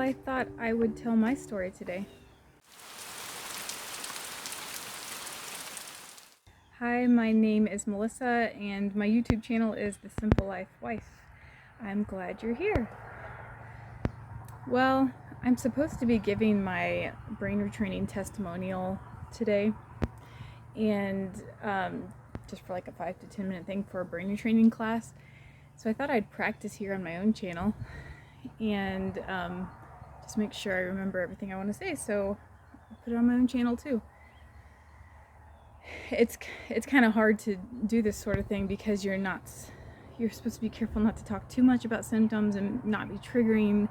I thought I would tell my story today. Hi, my name is Melissa, and my YouTube channel is The Simple Life Wife. I'm glad you're here. Well, I'm supposed to be giving my brain retraining testimonial today, and just for like a 5 to 10 minute thing for a brain retraining class. So I thought I'd practice here on my own channel and just make sure I remember everything I want to say, so I'll put it on my own channel too. It's kind of hard to do this sort of thing because you're supposed to be careful not to talk too much about symptoms and not be triggering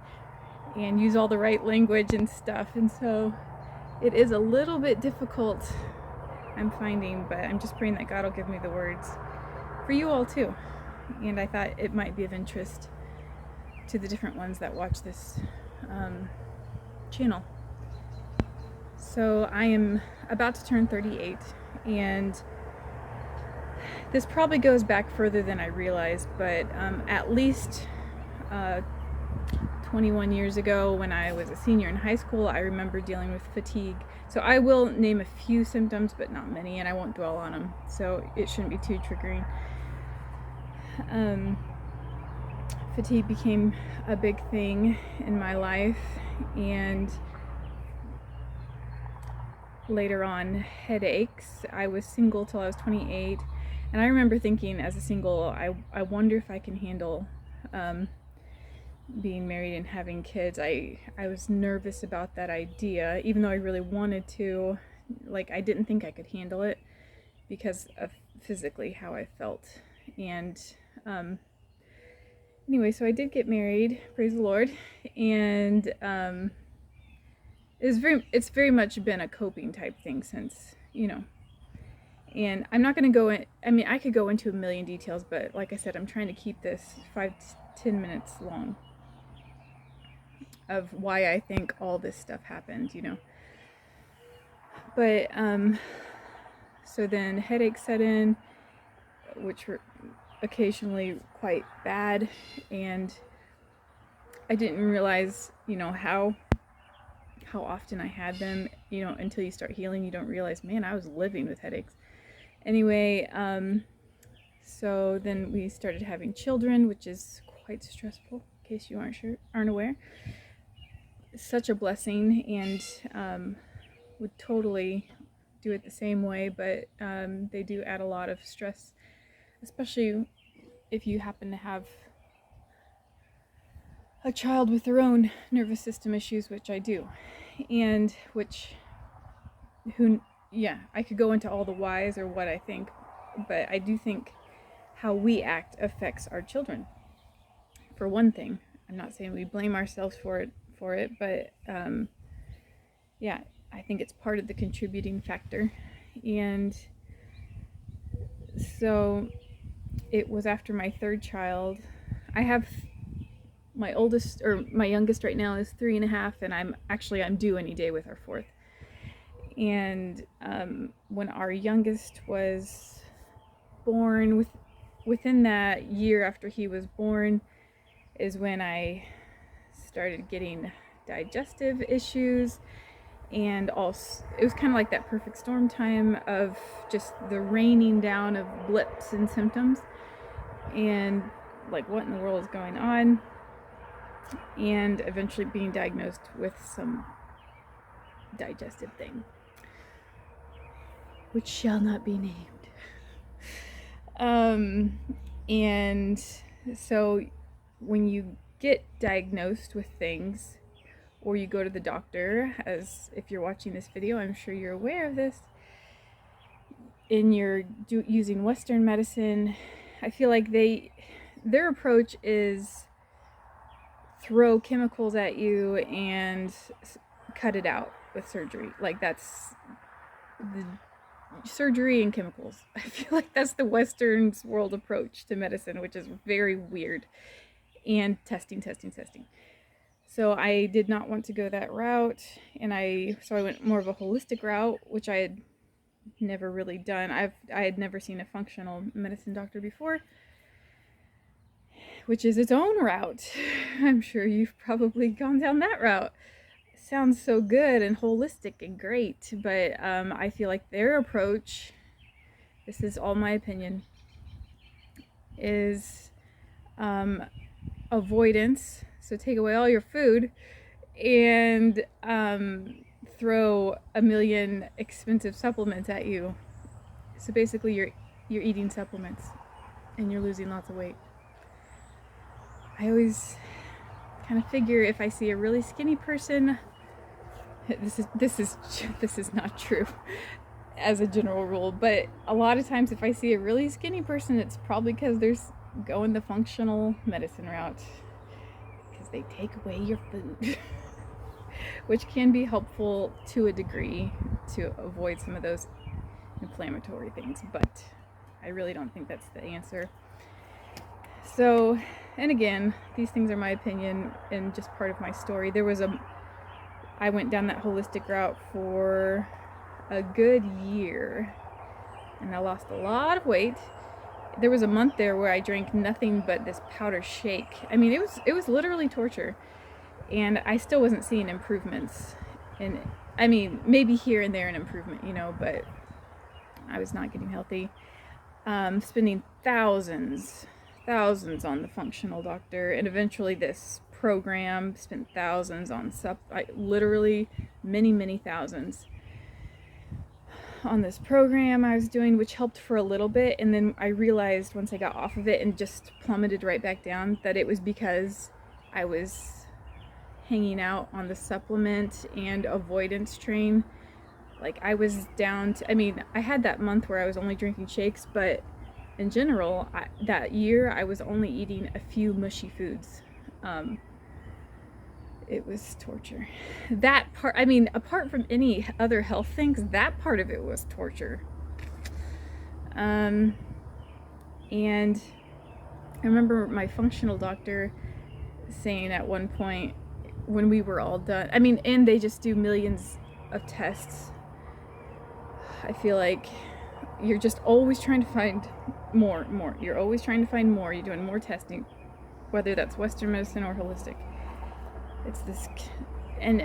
and use all the right language and stuff, and so it is a little bit difficult, I'm finding, but I'm just praying that God will give me the words for you all too. And I thought it might be of interest to the different ones that watch this channel. So I am about to turn 38, and this probably goes back further than I realized, but at least 21 years ago, when I was a senior in high school, I remember dealing with fatigue. So I will name a few symptoms, but not many, and I won't dwell on them, so it shouldn't be too triggering. Fatigue became a big thing in my life, and later on, headaches. I was single till I was 28, and I remember thinking as a single, I wonder if I can handle being married and having kids. I was nervous about that idea, even though I really wanted to. Like, I didn't think I could handle it because of physically how I felt. And anyway, so I did get married, praise the Lord, and it's very much been a coping type thing since, and I'm not going to go in, I could go into a million details, but like I said, I'm trying to keep this 5 to 10 minutes long of why I think all this stuff happened, But, so then headaches set in, which were occasionally quite bad, and I didn't realize, how often I had them, until you start healing. You don't realize, man, I was living with headaches. Anyway, so then we started having children, which is quite stressful, in case you aren't aware. Such a blessing, and would totally do it the same way, but they do add a lot of stress, especially if you happen to have a child with their own nervous system issues, which I do, and I could go into all the whys or what I think, but I do think how we act affects our children. For one thing, I'm not saying we blame ourselves for it, but I think it's part of the contributing factor. And so it was after my third child. I have my youngest right now is 3.5, and I'm due any day with our fourth. And when our youngest was born, within that year after he was born is when I started getting digestive issues, and also it was kind of like that perfect storm time of just the raining down of blips and symptoms, and like, what in the world is going on, and eventually being diagnosed with some digestive thing, which shall not be named. And so when you get diagnosed with things, or you go to the doctor, as if you're watching this video, I'm sure you're aware of this, and you're using Western medicine, I feel like their approach is throw chemicals at you and cut it out with surgery. Like, that's the surgery and chemicals. I feel like that's the Western world approach to medicine, which is very weird. And testing. So I did not want to go that route, and so I went more of a holistic route, which I had never really done. I had never seen a functional medicine doctor before. which is its own route. I'm sure you've probably gone down that route. It sounds so good and holistic and great, but I feel like their approach, this is all my opinion, is avoidance. So take away all your food and throw a million expensive supplements at you. So basically you're eating supplements and you're losing lots of weight. I always kind of figure if I see a really skinny person, this is not true as a general rule, but a lot of times if I see a really skinny person, it's probably because they're going the functional medicine route, because they take away your food, which can be helpful to a degree to avoid some of those inflammatory things, but I really don't think that's the answer. So, and again, these things are my opinion and just part of my story. I went down that holistic route for a good year and I lost a lot of weight. There was a month there where I drank nothing but this powder shake. I mean, it was literally torture, and I still wasn't seeing improvements. And I mean, maybe here and there an improvement, but I was not getting healthy. Spending thousands on the functional doctor, and eventually this program, spent thousands on literally many thousands on this program I was doing, which helped for a little bit, and then I realized once I got off of it and just plummeted right back down that it was because I was hanging out on the supplement and avoidance train. Like, I was down to, I had that month where I was only drinking shakes, but in general, that year I was only eating a few mushy foods. It was torture. That part, apart from any other health things, that part of it was torture. And I remember my functional doctor saying at one point when we were all done, and they just do millions of tests. I feel like you're just always trying to find more. You're always trying to find more. You're doing more testing, whether that's Western medicine or holistic. It's this, and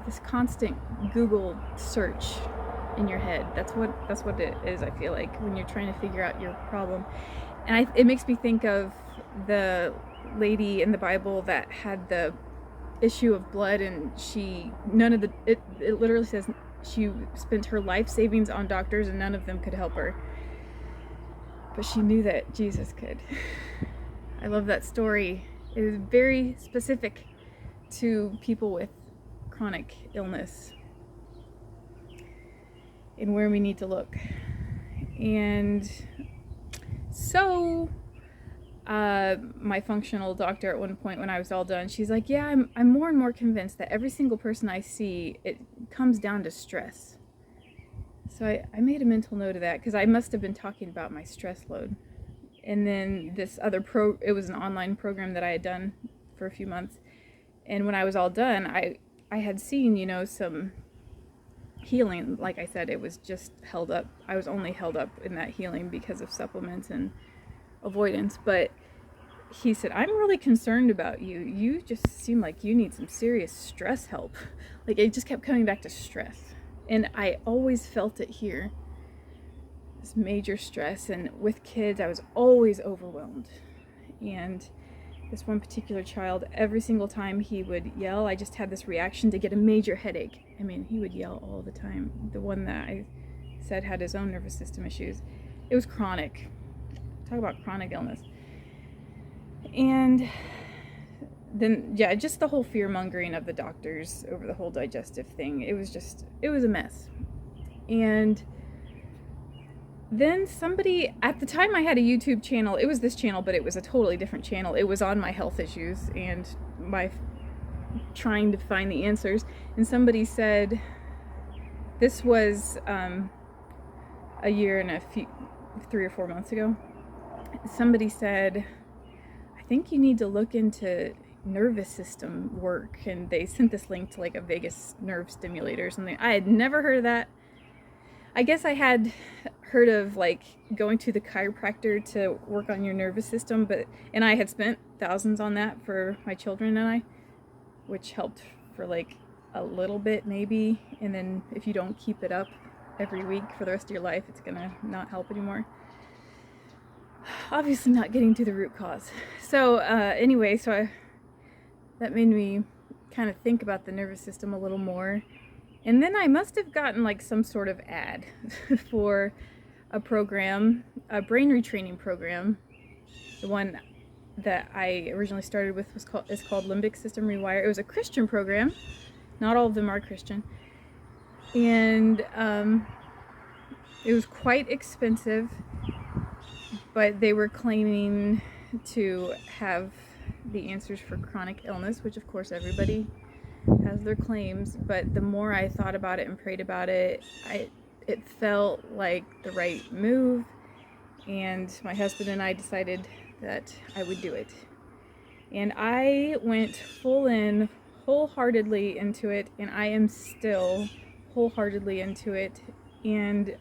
this constant Google search in your head. That's what it is, I feel like, when you're trying to figure out your problem. And it makes me think of the lady in the Bible that had the issue of blood, and it literally says she spent her life savings on doctors and none of them could help her. But she knew that Jesus could. I love that story. It is very specific to people with chronic illness and where we need to look. And so my functional doctor at one point, when I was all done, she's like, yeah, I'm more and more convinced that every single person I see, it comes down to stress. So I made a mental note of that, because I must have been talking about my stress load. And then this other it was an online program that I had done for a few months. And when I was all done, I had seen, some healing. Like I said, it was just held up. I was only held up in that healing because of supplements and avoidance. But he said, I'm really concerned about you. You just seem like you need some serious stress help. Like, it just kept coming back to stress. And I always felt it here. This major stress. And with kids, I was always overwhelmed. And this one particular child, every single time he would yell, I just had this reaction to get a major headache. He would yell all the time. The one that I said had his own nervous system issues. It was chronic. Talk about chronic illness. And then, yeah, just the whole fear-mongering of the doctors over the whole digestive thing. It was a mess. And then somebody, at the time I had a YouTube channel, it was this channel, but it was a totally different channel. It was on my health issues and my trying to find the answers. And somebody said, this was a year and 3 or 4 months ago. Somebody said, I think you need to look into nervous system work. And they sent this link to like a vagus nerve stimulator or something. I had never heard of that. I guess I had heard of like going to the chiropractor to work on your nervous system, and I had spent thousands on that for my children and I, which helped for like a little bit maybe, and then if you don't keep it up every week for the rest of your life, it's gonna not help anymore. Obviously not getting to the root cause. So anyway, that made me kind of think about the nervous system a little more. And then I must have gotten like some sort of ad for a program, a brain retraining program. The one that I originally started with is called Limbic System Rewire. It was a Christian program. Not all of them are Christian. And it was quite expensive, but they were claiming to have the answers for chronic illness, which of course everybody has their claims, but the more I thought about it and prayed about it, it felt like the right move, and my husband and I decided that I would do it. And I went wholeheartedly into it, and I am still wholeheartedly into it, and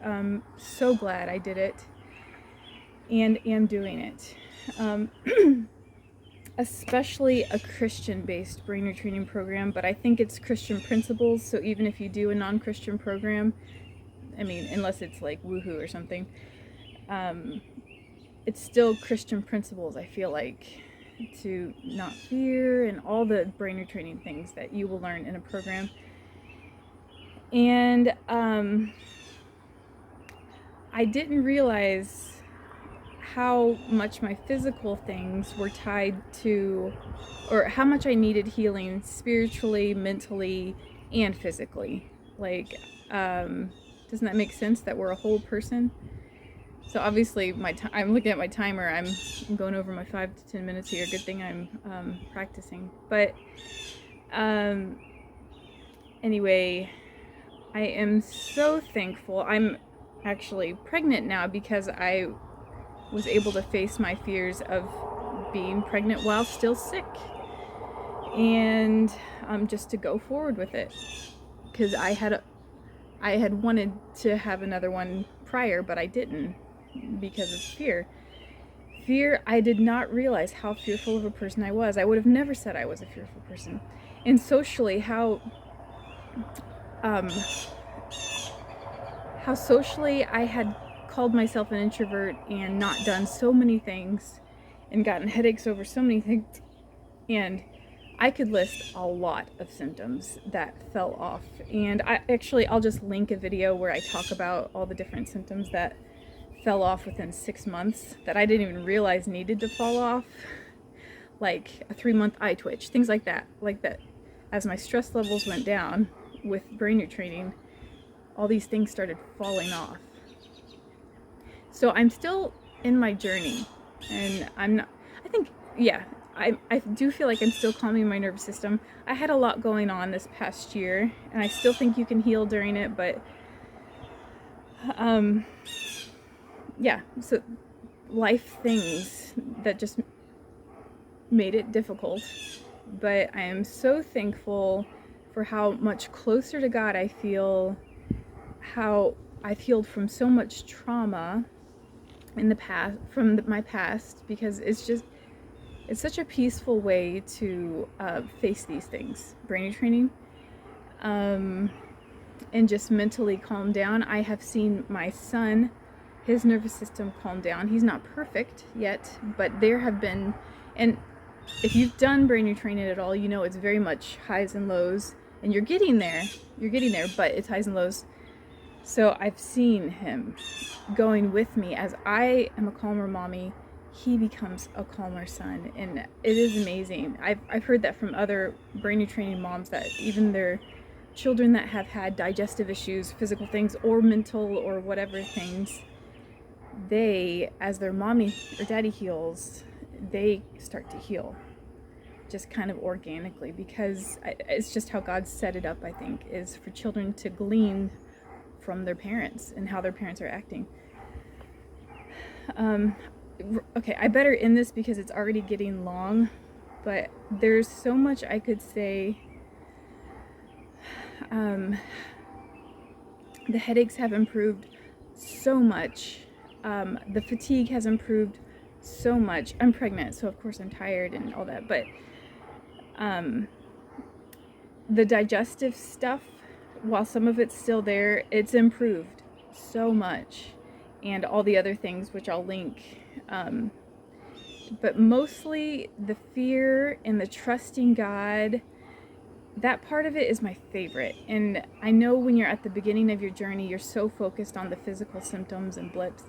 so glad I did it and am doing it. Especially a Christian-based brain retraining program, but I think it's Christian principles, so even if you do a non-Christian program, I mean, unless it's like woohoo or something, it's still Christian principles, I feel like, to not fear and all the brain retraining things that you will learn in a program. And I didn't realize how much my physical things were tied to, or how much I needed healing spiritually, mentally, and physically. Like, doesn't that make sense that we're a whole person? So obviously I'm looking at my timer. I'm going over my 5 to 10 minutes here. Good thing I'm practicing. But anyway, I am so thankful. I'm actually pregnant now because I was able to face my fears of being pregnant while still sick, and just to go forward with it, because I had wanted to have another one prior, but I didn't because of fear. I did not realize how fearful of a person I was. I would have never said I was a fearful person. And socially, how socially I had called myself an introvert and not done so many things and gotten headaches over so many things, and I could list a lot of symptoms that fell off. And I'll just link a video where I talk about all the different symptoms that fell off within 6 months that I didn't even realize needed to fall off, like a 3-month eye twitch, things like that. As my stress levels went down with brain retraining, all these things started falling off. So I'm still in my journey, and I do feel like I'm still calming my nervous system. I had a lot going on this past year, and I still think you can heal during it, but so life things that just made it difficult. But I am so thankful for how much closer to God I feel, how I've healed from so much trauma in the past, my past, because it's such a peaceful way to face these things, brain retraining, and just mentally calm down. I have seen my son, his nervous system calm down. He's not perfect yet, but there have been, and if you've done brain retraining at all, you know it's very much highs and lows, and you're getting there, but it's highs and lows. So I've seen him going with me as I am a calmer mommy. He becomes a calmer son, and it is amazing. I've heard that from other brain retraining moms, that even their children that have had digestive issues, physical things, or mental or whatever things, they, as their mommy or daddy heals, they start to heal just kind of organically, because it's just how God set it up, I think, is for children to glean from their parents and how their parents are acting. Okay, I better end this because it's already getting long, but there's so much I could say. The headaches have improved so much. The fatigue has improved so much. I'm pregnant, so of course I'm tired and all that, but the digestive stuff, while some of it's still there, it's improved so much. And all the other things, which I'll link. But mostly the fear and the trusting God, that part of it is my favorite. And I know when you're at the beginning of your journey, you're so focused on the physical symptoms and blips,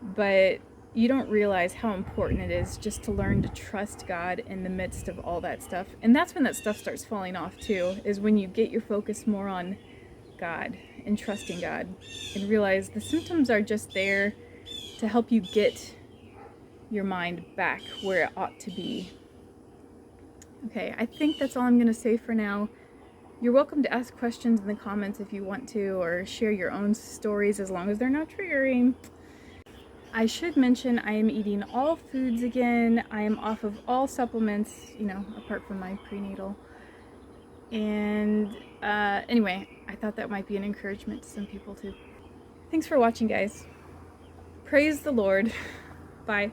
but you don't realize how important it is just to learn to trust God in the midst of all that stuff. And that's when that stuff starts falling off too, is when you get your focus more on God and trusting God and realize the symptoms are just there to help you get your mind back where it ought to be. Okay, I think that's all I'm going to say for now. You're welcome to ask questions in the comments if you want to, or share your own stories as long as they're not triggering. I should mention I am eating all foods again. I am off of all supplements, apart from my prenatal. And anyway, I thought that might be an encouragement to some people too. Thanks for watching, guys. Praise the Lord. Bye.